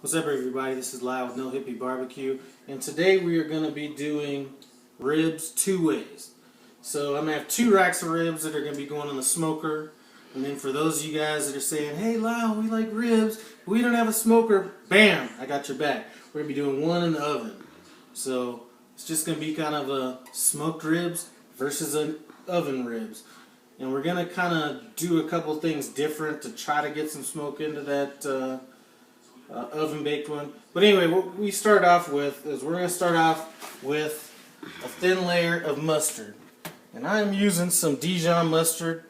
What's up, everybody? This is Lyle with No Hippie Barbecue, and today we are going to be doing ribs two ways. So I'm going to have 2 racks of ribs that are going to be going in the smoker, and then for those of you guys that are saying, "Hey Lyle, we like ribs, but we don't have a smoker," bam, I got your back. We're going to be doing one in the oven. So it's just going to be kind of a smoked ribs versus an oven ribs. And we're going to kind of do a couple things different to try to get some smoke into that oven baked one. But anyway, what we start off with is we're going to start off with a thin layer of mustard. And I'm using some Dijon mustard,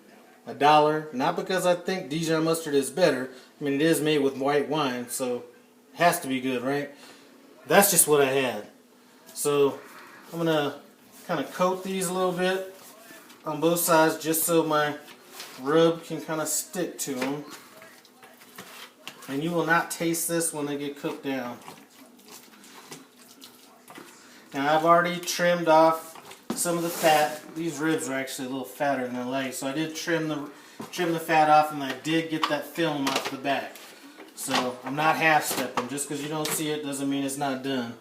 $1. Not because I think Dijon mustard is better. I mean, it is made with white wine, so it has to be good, right? That's just what I had. So I'm going to kind of coat these a little bit on both sides just so my rub can kind of stick to them. And you will not taste this when they get cooked down. Now I've already trimmed off some of the fat. These ribs are actually a little fatter than I like, so I did trim the fat off, and I did get that film off the back. So I'm not half stepping. Just because you don't see it doesn't mean it's not done.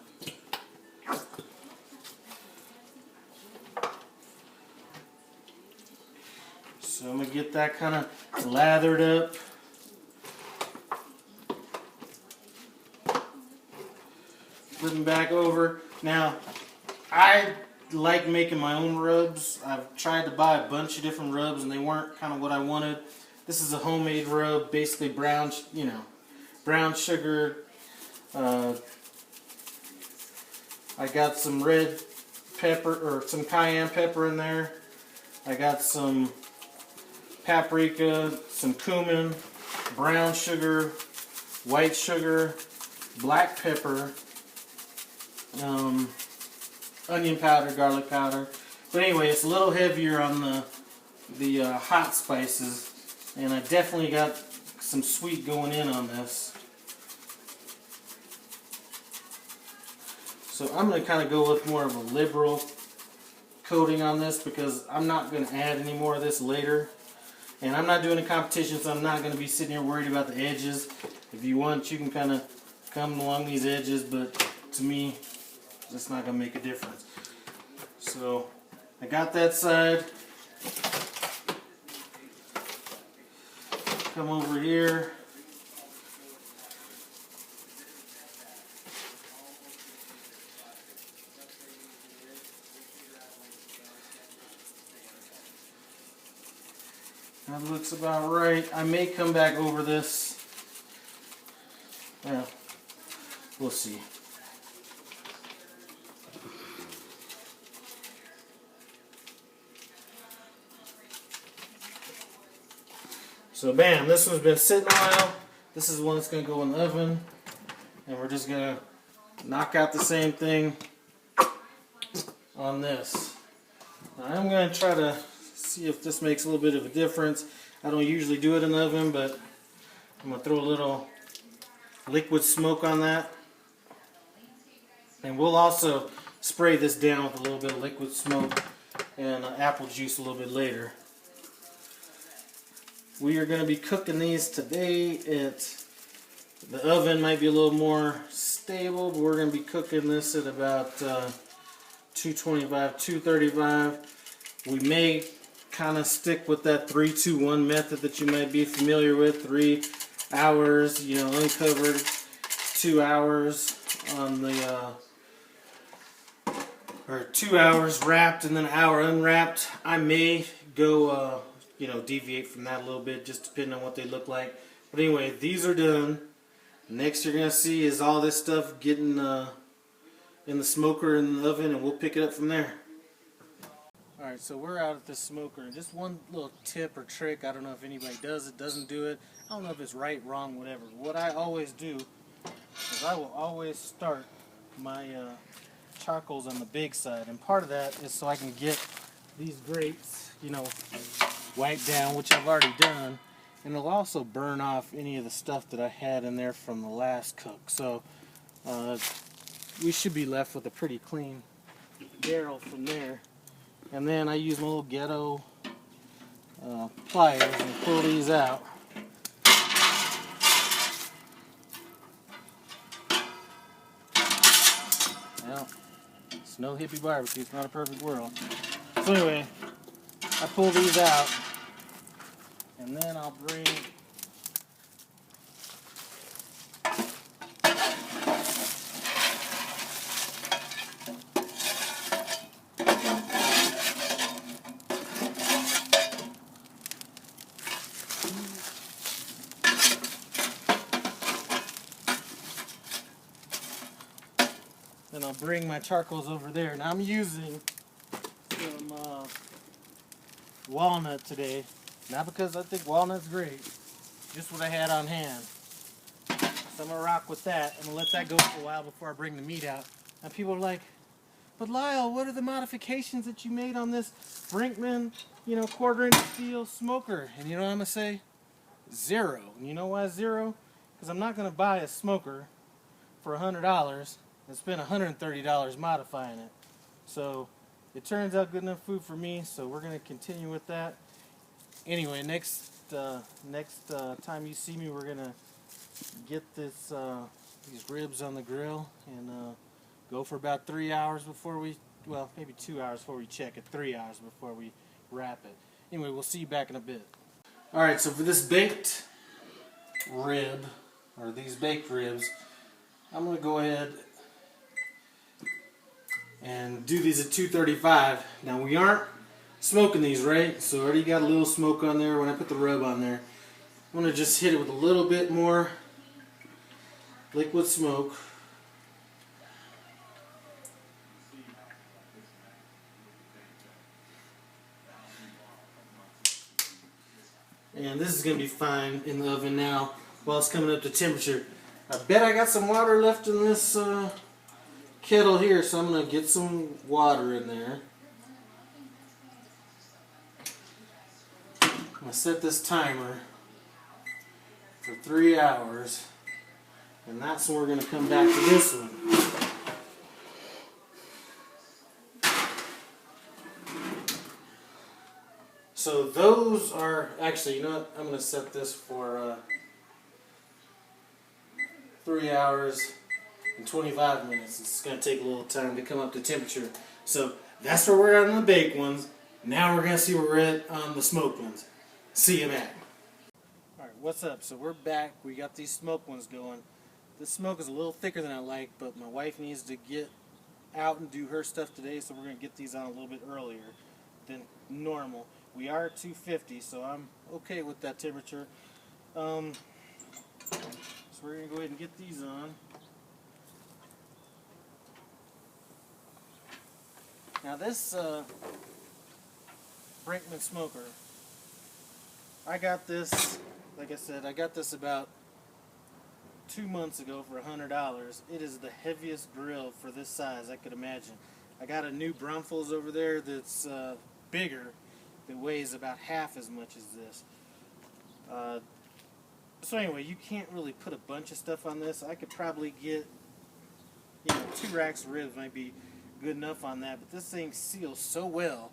So I'm gonna get that kind of lathered up. Flipping back over. Now, I like making my own rubs. I've tried to buy a bunch of different rubs and they weren't kind of what I wanted. This is a homemade rub, basically brown sugar. I got some red pepper or some cayenne pepper in there. I got some paprika, some cumin, brown sugar, white sugar, black pepper, onion powder, garlic powder. But anyway, it's a little heavier on the hot spices, and I definitely got some sweet going in on this. So I'm going to kind of go with more of a liberal coating on this because I'm not going to add any more of this later. And I'm not doing a competition, so I'm not going to be sitting here worried about the edges. If you want, you can kind of come along these edges, but to me, that's not going to make a difference. So I got that side. Come over here. That looks about right. I may come back over this. Yeah, we'll see. So bam, this one's been sitting a while. This is the one that's going to go in the oven. And we're just going to knock out the same thing on this. Now I'm going to try to see if this makes a little bit of a difference. I don't usually do it in the oven, but I'm going to throw a little liquid smoke on that. And we'll also spray this down with a little bit of liquid smoke and apple juice a little bit later. We are going to be cooking these today at the oven. Might be a little more stable, but we're going to be cooking this at about 225, 235. We may kind of stick with that 3-2-1 method that you might be familiar with. 3 hours, uncovered, 2 hours on the, or 2 hours wrapped and then an hour unwrapped. I may go, deviate from that a little bit, just depending on what they look like. But anyway, these are done. Next you're going to see is all this stuff getting in the smoker in the oven, and we'll pick it up from there. Alright, so we're out at the smoker, and just one little tip or trick, I don't know if anybody does it, doesn't do it, I don't know if it's right, wrong, whatever. What I always do is I will always start my charcoals on the big side, and part of that is so I can get these grates, wiped down, which I've already done, and it'll also burn off any of the stuff that I had in there from the last cook. So we should be left with a pretty clean barrel from there. And then I use my little ghetto pliers and pull these out. Well, it's no hippie barbecue. It's not a perfect world. So anyway, I pull these out, and then I'll bring my charcoals over there. Now I'm using some walnut today, not because I think walnut's great, just what I had on hand. So I'm gonna rock with that. I'm gonna let that go for a while before I bring the meat out. And people are like, "But Lyle, what are the modifications that you made on this Brinkman, quarter-inch steel smoker?" And you know what I'm gonna say? Zero. And you know why zero? Because I'm not gonna buy a smoker for $100 and spend $130 modifying it. So it turns out good enough food for me, so we're going to continue with that. Anyway, next time you see me, we're going to get these ribs on the grill and go for about 3 hours before we, well, maybe 2 hours before we check it, 3 hours before we wrap it. Anyway, we'll see you back in a bit. Alright, so for this baked rib, or these baked ribs, I'm going to go ahead and do these at 235. Now we aren't smoking these, right? So I already got a little smoke on there when I put the rub on there. I'm going to just hit it with a little bit more liquid smoke. And this is going to be fine in the oven now while it's coming up to temperature. I bet I got some water left in this kettle here, so I'm going to get some water in there. I'm going to set this timer for 3 hours, and that's when we're going to come back to this one. So those are, actually, you know what, I'm going to set this for 3 hours and 25 minutes. It's going to take a little time to come up to temperature. So that's where we're at on the baked ones. Now we're going to see where we're at on the smoked ones. See you back. Alright, what's up? So we're back. We got these smoked ones going. This smoke is a little thicker than I like, but my wife needs to get out and do her stuff today, so we're going to get these on a little bit earlier than normal. We are at 250, so I'm okay with that temperature. So we're going to go ahead and get these on. Now this Brinkman smoker, I got this, like I said, I got this about 2 months ago for $100. It is the heaviest grill for this size I could imagine. I got a new Brumfels over there that's bigger, that weighs about half as much as this. So anyway, you can't really put a bunch of stuff on this. I could probably get, 2 racks of ribs might be good enough on that, but this thing seals so well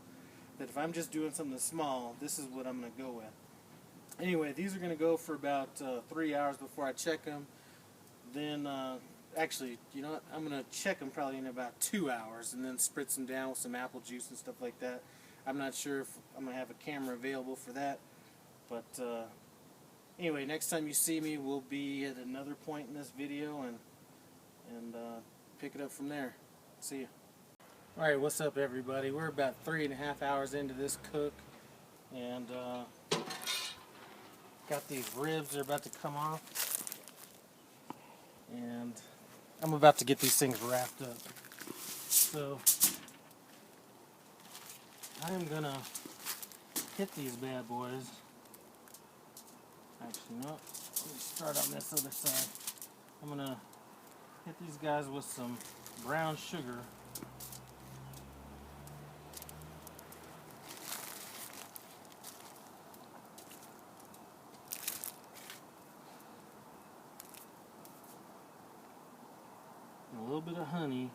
that if I'm just doing something small, this is what I'm going to go with. Anyway, these are going to go for about 3 hours before I check them. Then, actually, you know what? I'm going to check them probably in about 2 hours and then spritz them down with some apple juice and stuff like that. I'm not sure if I'm going to have a camera available for that, but anyway, next time you see me, we'll be at another point in this video and pick it up from there. See ya. Alright, what's up everybody? We're about 3.5 hours into this cook, and got these ribs, they're about to come off, and I'm about to get these things wrapped up. So I'm gonna hit these bad boys. Actually, no, let me start on this other side. I'm gonna hit these guys with some brown sugar. And a little bit of honey.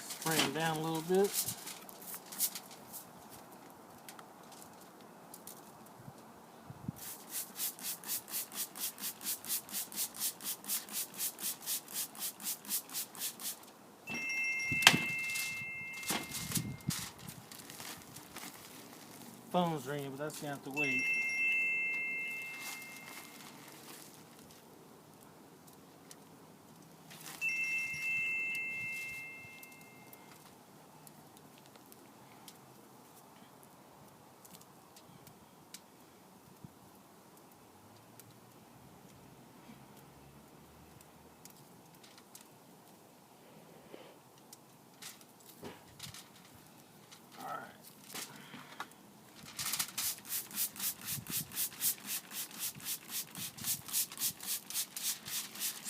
Spray them down a little bit. phone's ringing, but that's gonna have to wait.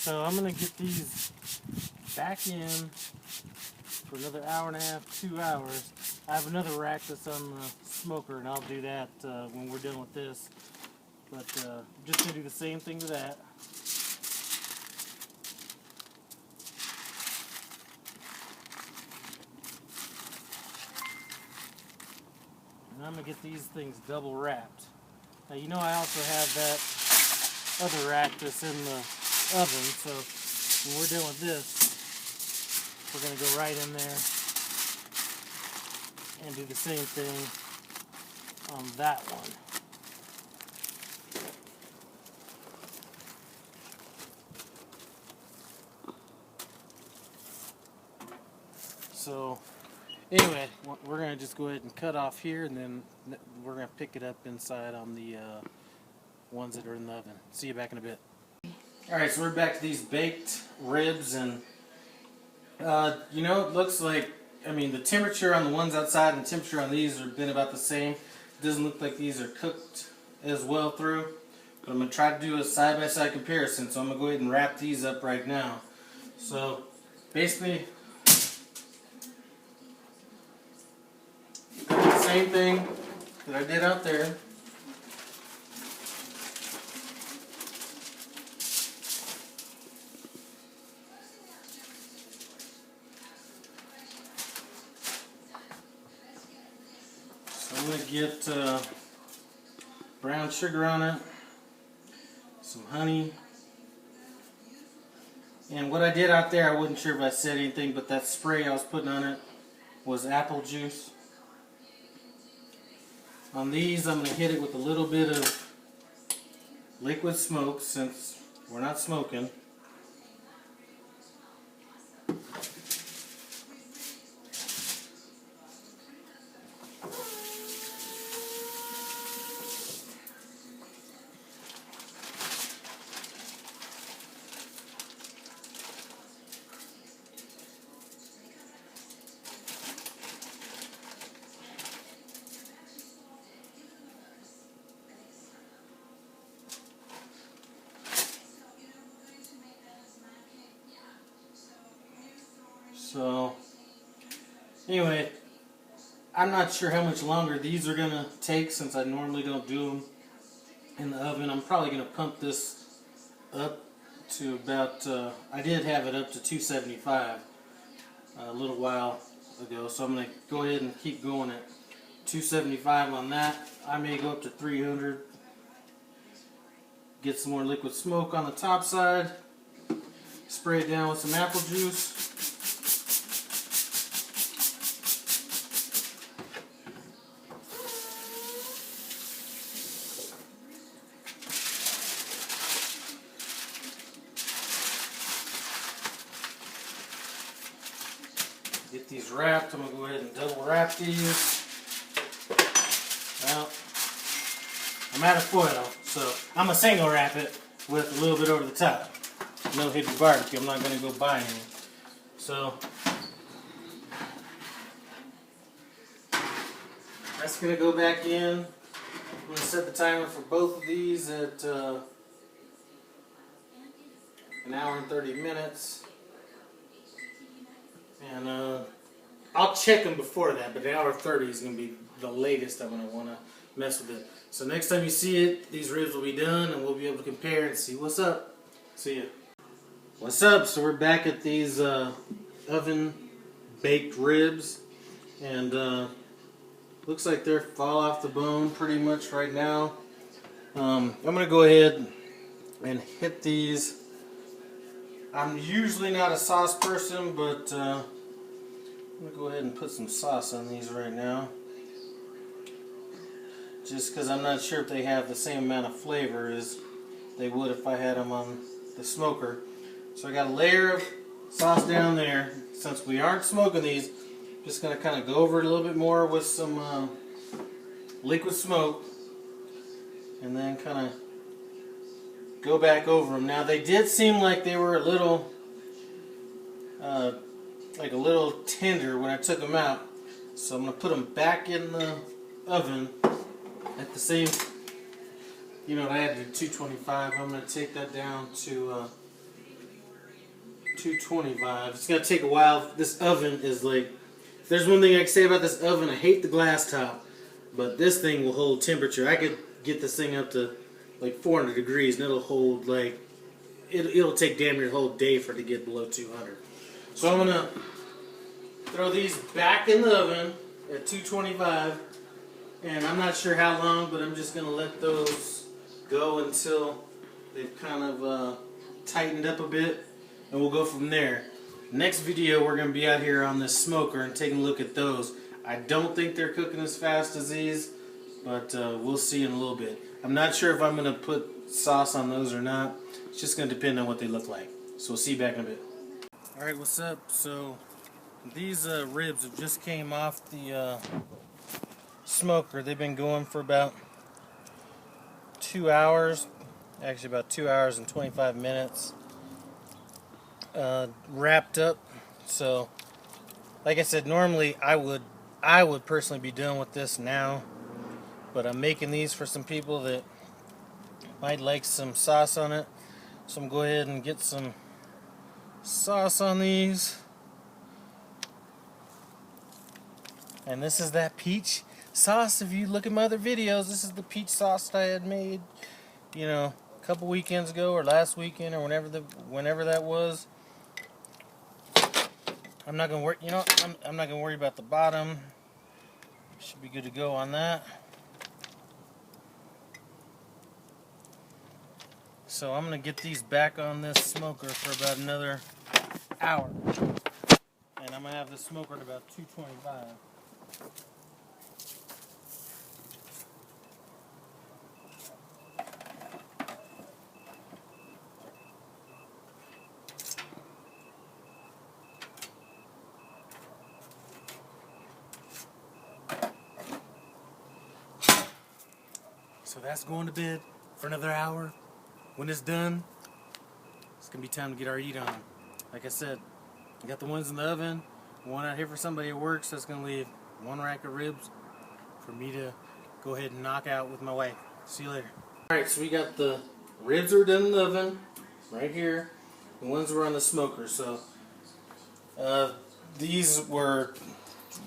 So I'm going to get these back in for another hour and a half, 2 hours. I have another rack that's on the smoker, and I'll do that when we're done with this. But I'm just going to do the same thing to that. And I'm going to get these things double wrapped. Now you know I also have that other rack that's in the oven, so when we're done with this, we're going to go right in there and do the same thing on that one. So anyway, we're going to just go ahead and cut off here, and then we're going to pick it up inside on the ones that are in the oven. See you back in a bit. Alright, so we're back to these baked ribs, and you know, it looks like, I mean, the temperature on the ones outside and the temperature on these have been about the same. It doesn't look like these are cooked as well through, but I'm going to try to do a side-by-side comparison, so I'm going to go ahead and wrap these up right now. So basically, I did the same thing that I did out there. I'm going to get brown sugar on it, some honey, and what I did out there, I wasn't sure if I said anything, but that spray I was putting on it was apple juice. On these, I'm going to hit it with a little bit of liquid smoke since we're not smoking. So, anyway, I'm not sure how much longer these are going to take since I normally don't do them in the oven. I'm probably going to pump this up to about, I did have it up to 275 a little while ago, so I'm going to go ahead and keep going at 275 on that. I may go up to 300, get some more liquid smoke on the top side, spray it down with some apple juice. Get these wrapped. I'm going to go ahead and double wrap these. Well, I'm out of foil, so I'm going to single wrap it with a little bit over the top. No hippie barbecue. I'm not going to go buy any. So that's going to go back in. I'm going to set the timer for both of these at an hour and 30 minutes. And I'll check them before that, but an hour 30 is going to be the latest I'm going to want to mess with it. So next time you see it, these ribs will be done, and we'll be able to compare and see what's up. See ya. What's up? So we're back at these oven baked ribs, and looks like they're fall off the bone pretty much right now. I'm going to go ahead and hit these. I'm usually not a sauce person, but I'm going to go ahead and put some sauce on these right now. just because I'm not sure if they have the same amount of flavor as they would if I had them on the smoker. So I got a layer of sauce down there. Since we aren't smoking these, I'm just going to kind of go over it a little bit more with some liquid smoke, and then kind of go back over them. Now they did seem like they were a little tender when I took them out, so I'm going to put them back in the oven at the same, I had to 225. I'm going to take that down to 225. It's going to take a while. This oven is like, if there's one thing I can say about this oven, I hate the glass top, but this thing will hold temperature. I could get this thing up to like 400 degrees and it'll hold like, it'll take damn near a whole day for it to get below 200. So I'm going to throw these back in the oven at 225, and I'm not sure how long, but I'm just going to let those go until they've kind of tightened up a bit, and we'll go from there. Next video we're going to be out here on this smoker and taking a look at those. I don't think they're cooking as fast as these, but we'll see in a little bit. I'm not sure if I'm going to put sauce on those or not. It's just going to depend on what they look like. So we'll see you back in a bit. Alright, what's up? So these ribs have just came off the smoker. They've been going for about 2 hours. Actually about 2 hours and 25 minutes. Wrapped up. So like I said, normally I would personally be done with this now, but I'm making these for some people that might like some sauce on it. So I'm going to go ahead and get some sauce on these. And this is that peach sauce. If you look at my other videos, this is the peach sauce that I had made, a couple weekends ago or last weekend or whenever that was. I'm not gonna worry. I'm not gonna worry about the bottom. Should be good to go on that. So I'm gonna get these back on this smoker for about another hour, and I'm gonna have this smoker at about 225. So that's going to bed for another hour. When it's done, it's going to be time to get our eat on. Like I said, I got the ones in the oven, one out here for somebody at work, so it's going to leave one rack of ribs for me to go ahead and knock out with my wife. See you later. Alright, so we got the ribs that were done in the oven, right here. The ones that were on the smoker. So these were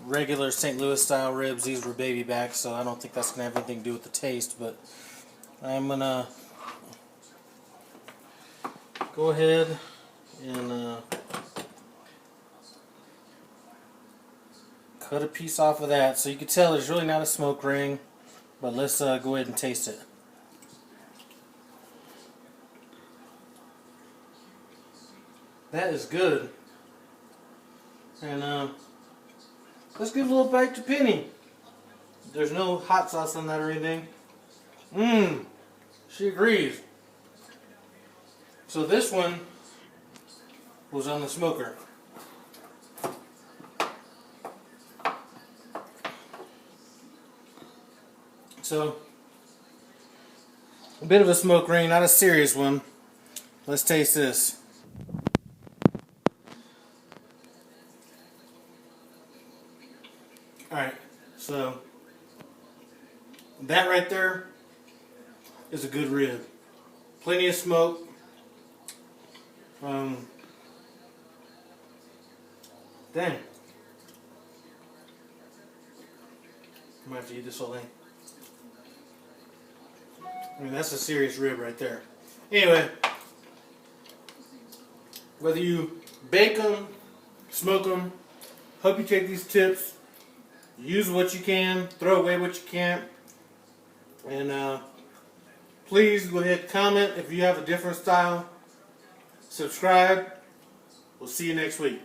regular St. Louis style ribs. These were baby back, so I don't think that's going to have anything to do with the taste, but I'm going to go ahead and cut a piece off of that. So you can tell there's really not a smoke ring, but let's go ahead and taste it. That is good. And let's give a little bite to Penny. There's no hot sauce on that or anything. She agrees. So this one was on the smoker. So a bit of a smoke ring, not a serious one. Let's taste this. Alright, so that right there is a good rib. Plenty of smoke. Dang. I might have to eat this whole thing. I mean, that's a serious rib right there. Anyway, whether you bake them, smoke them, hope you take these tips. Use what you can, throw away what you can't, and please go ahead and comment if you have a different style. Subscribe. We'll see you next week.